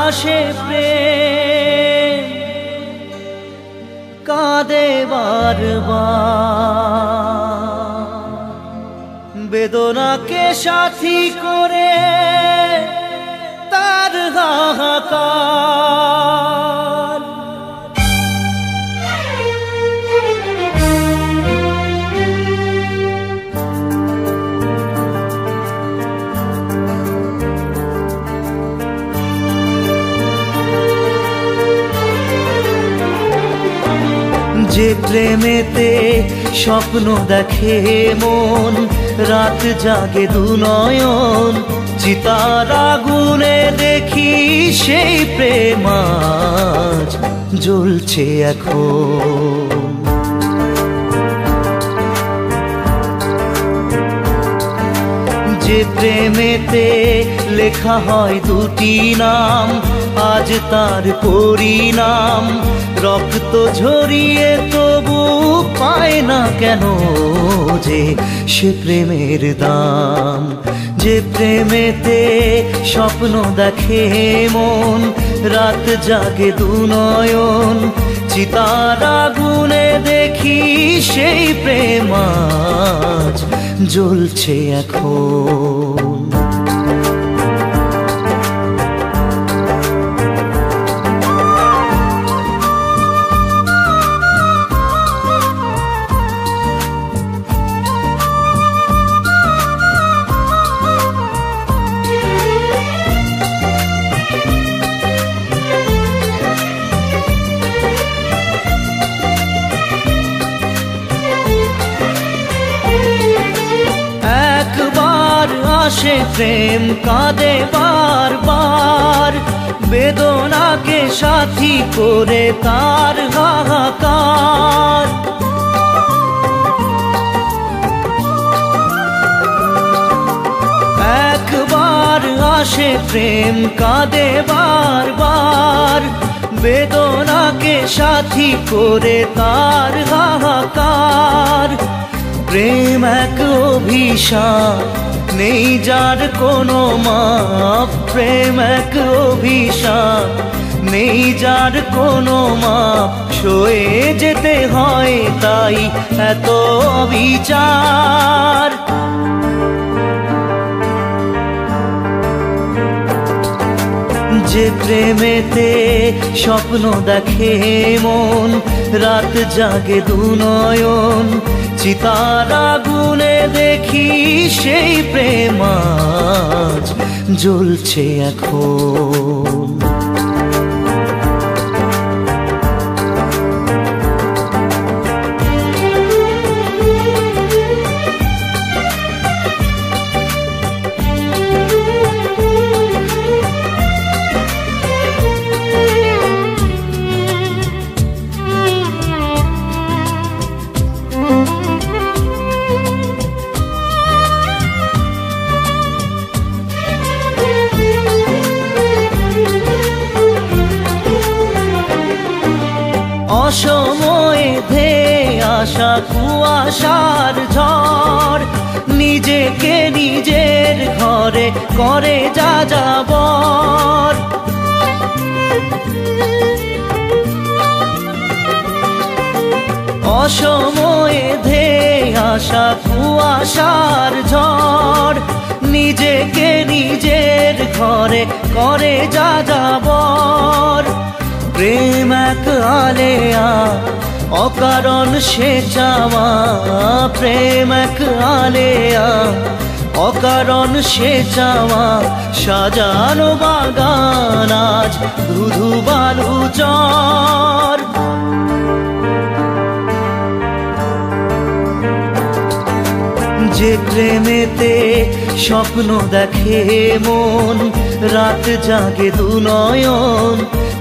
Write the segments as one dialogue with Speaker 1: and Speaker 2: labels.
Speaker 1: আসে প্রেম কাঁদে বারবার, বেদনাকে সাথী করে তার হাহাকার। যে প্রেমেতে স্বপ্ন দেখে মন, রাত জাগে দুনয়ন, চিতার আগুনে দেখি সেই প্রেম আজ জ্বলছে এখন। যে প্রেমেতে লেখা হয় দুটি নাম, আজ তার পরিণাম রক্ত ঝরিয়ে তবু পায় না কেন যে সে প্রেমের দাম। যে প্রেমেতে স্বপ্ন দেখে মন, রাত জাগে দুনয়ন, চিতার আগুনে দেখি সেই প্রেম আজ জ্বলছে এখন। আসে প্রেম কাঁদে বারবার, বেদনাকে সাথী করে তার হাহাকার। একবার আসে প্রেম কাঁদে বারবার, বেদনাকে সাথী করে তার হাহাকার। প্রেম এক অভিশাপ নেই যার কোনো মাপ, প্রেম এক অভিশাপ নেই যার কোনো মাপ, সয়ে যেতে হয় তাই এত বিচার। যে প্রেমেতে স্বপ্ন দেখে মন, রাত জাগে দুনয়ন, চিতার আগুনে দেখি সেই প্রেম আজ জ্বলছে এখন। অসময়ে ধেয়ে আসা কুয়াশার ঝড়, নিজেকে নিজের ঘরে করে যাযাবর। অসময়ে ধেয়ে আসা কুয়াশার ঝড়, নিজেকে নিজের ঘরে করে যাযাবর। প্রেম এক আলেয়া অকারণ সে চাওয়া, প্রেম এক আলেয়া অকারণ সে চাওয়া, সাজানো বাগান আজ ধুধু বালু চর। যে প্রেমেতে স্বপ্ন দেখে মন, রাত জাগে দুনয়ন,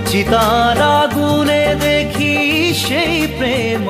Speaker 1: চিতার আগুনে দেখি সেই প্রেম।